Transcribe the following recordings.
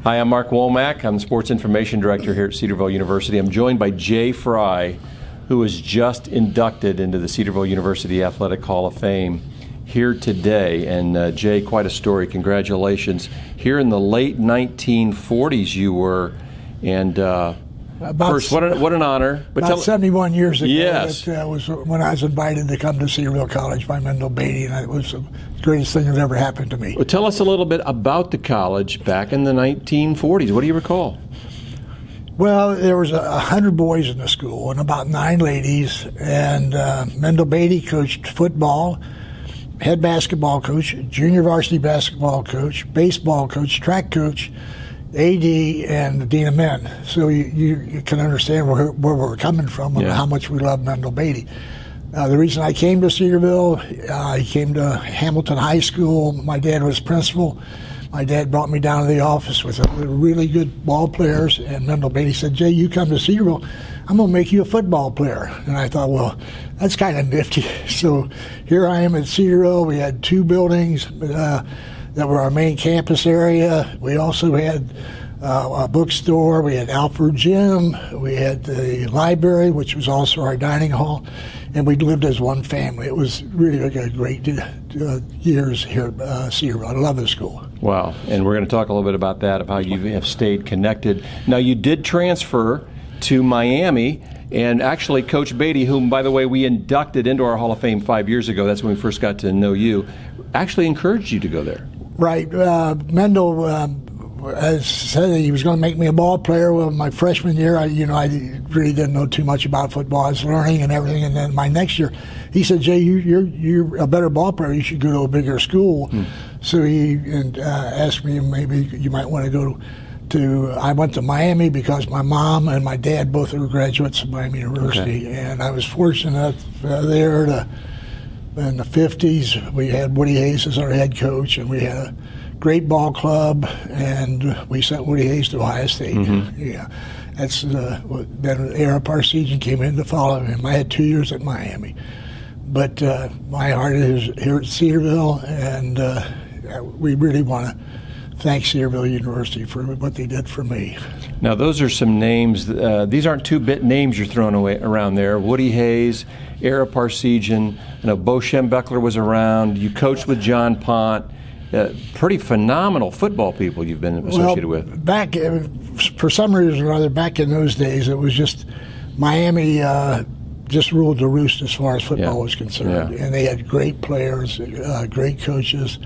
Hi, I'm Mark Womack. I'm the Sports Information Director here at Cedarville University. I'm joined by Jay Fry, who was just inducted into the Cedarville University Athletic Hall of Fame here today. And Jay, quite a story. Congratulations. Here in the late 1940s you were, and first, what an honor. But about 71 years ago, yes. That was when I was invited to come to Cedarville College by Mendell Beattie, and it was the greatest thing that ever happened to me. Well, tell us a little bit about the college back in the 1940s. What do you recall? Well, there was 100 boys in the school and about 9 ladies, and Mendell Beattie coached football, head basketball coach, junior varsity basketball coach, baseball coach, track coach, AD, and the Dean of Men. So you can understand where we're coming from and how much we love Mendell Beattie. The reason I came to Cedarville, I came to Hamilton High School. My dad was principal. My dad brought me down to the office with really good ball players, and Mendell Beattie said, Jay, you come to Cedarville, I'm going to make you a football player. And I thought, well, that's kind of nifty. So here I am at Cedarville. We had 2 buildings that were our main campus area. We also had a bookstore. We had Alfred Gym. We had the library, which was also our dining hall. And we lived as one family. It was really a great years here at Cedarville. I love the school. Wow. And we're going to talk a little bit about that, of how you have stayed connected. Now, you did transfer to Miami, and actually Coach Beatty, whom, by the way, we inducted into our Hall of Fame 5 years ago, that's when we first got to know you, actually encouraged you to go there. Right. Mendell said he was going to make me a ball player. Well, my freshman year, I really didn't know too much about football. I was learning and everything. And then my next year, he said, Jay, you're a better ball player. You should go to a bigger school. So he asked me maybe you might want to go to. I went to Miami because my mom and my dad both were graduates of Miami University. Okay. And I was fortunate there to. In the 50s, we had Woody Hayes as our head coach, and we had a great ball club, and we sent Woody Hayes to Ohio State. Yeah, that's then Era Parsegian came in to follow him. I had 2 years at Miami, but my heart is here at Cedarville, and we really want to thank Cedarville University for what they did for me. Now, those are some names. These aren't 2-bit names you're throwing away around there. Woody Hayes, Era Parsegian. I know Bo Schembechler was around. You coached with John Pont. Pretty phenomenal football people you've been associated with. Back, for some reason or other, back in those days, it was just Miami just ruled the roost as far as football was concerned. And they had great players, great coaches.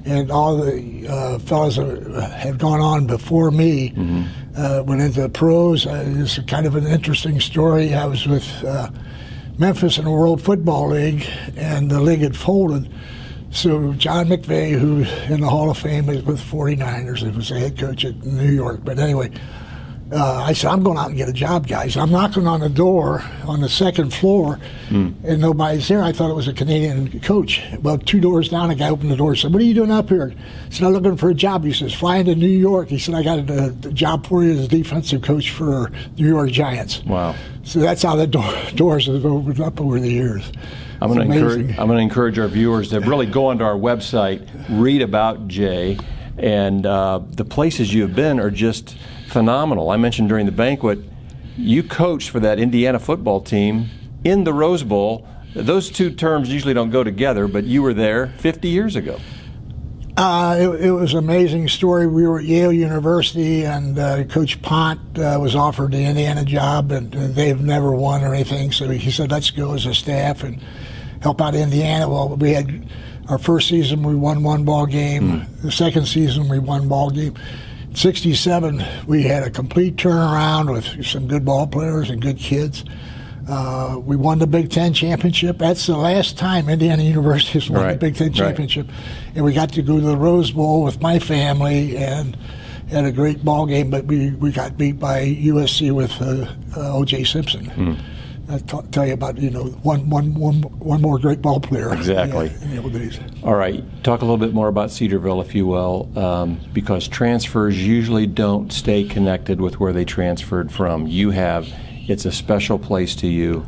And all the fellows that had gone on before me went into the pros. It's kind of an interesting story. I was with Memphis in the World Football League, and the league had folded. So John McVay, who's in the Hall of Fame, is with 49ers. He was the head coach at New York. But anyway, I said, I'm going out and get a job, guys. I'm knocking on the door on the second floor, and nobody's there. I thought it was a Canadian coach. Well, 2 doors down, a guy opened the door and said, what are you doing up here? I said, I'm looking for a job. He says, flying to New York. He said, I got a job for you as defensive coach for New York Giants. Wow. So that's how the doors have opened up over the years. I'm going to encourage our viewers to really go onto our website, read about Jay, and the places you have been are just phenomenal. I mentioned during the banquet, you coached for that Indiana football team in the Rose Bowl. Those 2 terms usually don't go together, but you were there 50 years ago. It was an amazing story. We were at Yale University, and Coach Pont was offered the Indiana job, and they've never won or anything. So he said, let's go as a staff and help out Indiana. Well, we had our first season, we won 1 ball game. The second season, we won ball game. 67, we had a complete turnaround with some good ball players and good kids. We won the Big Ten championship. That's the last time Indiana University has won the Big Ten championship. And we got to go to the Rose Bowl with my family and had a great ball game, but we got beat by USC with O.J. Simpson. I'll tell you about, one more great ball player. Exactly. In the old days. All right. Talk a little bit more about Cedarville, if you will, because transfers usually don't stay connected with where they transferred from. You have. It's a special place to you.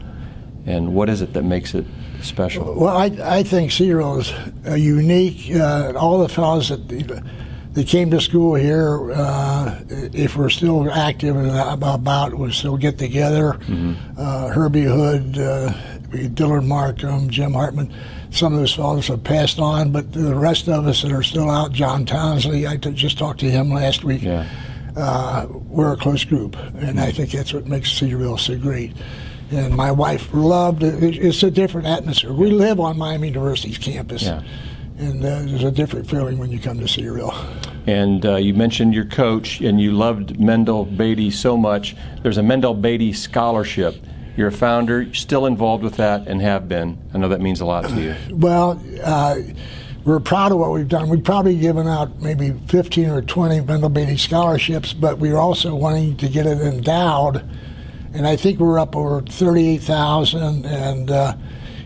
And what is it that makes it special? Well, I think Cedarville is unique. All the fellows that They came to school here. If we're still active and about, we'll still get together. Herbie Hood, Dillard Markham, Jim Hartman. Some of those fellows have passed on, but the rest of us that are still out, John Townsley, I just talked to him last week. Yeah. We're a close group, and I think that's what makes Cedarville so great. And my wife loved it. It's a different atmosphere. We live on Miami University's campus, and there's a different feeling when you come to Cedarville. And you mentioned your coach, and you loved Mendell Beattie so much. There's a Mendell Beattie scholarship. You're a founder, still involved with that, and have been. I know that means a lot to you. Well, we're proud of what we've done. We've probably given out maybe 15 or 20 Mendell Beattie scholarships, but we're also wanting to get it endowed. And I think we're up over 38,000. And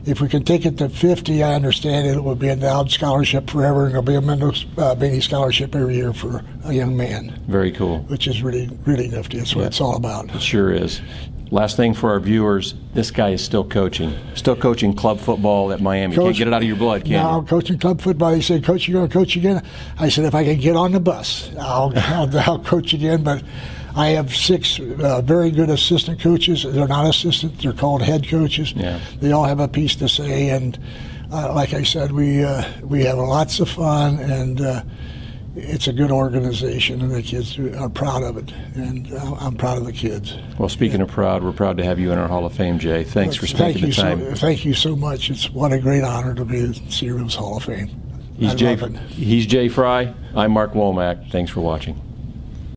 if we can take it to 50, I understand it will be an endowed scholarship forever, and there'll be a Mendell Beattie scholarship every year for a young man. Very cool. Which is really, really nifty. That's what it's all about. It sure is. Last thing for our viewers, this guy is still coaching club football at Miami. Can't get it out of your blood, can you? No, coaching club football. He said, "Coach, you're going to coach again?" I said, "If I can get on the bus, I'll coach again." But I have 6 very good assistant coaches. They're not assistants; they're called head coaches. Yeah. They all have a piece to say, and like I said, we have lots of fun, and it's a good organization, and the kids are proud of it, and I'm proud of the kids. Well, speaking of proud, we're proud to have you in our Hall of Fame, Jay. Thanks for spending the time. Thank you so much. It's what a great honor to be in Cedarville's Hall of Fame. He's Jay Fry. I'm Mark Womack. Thanks for watching.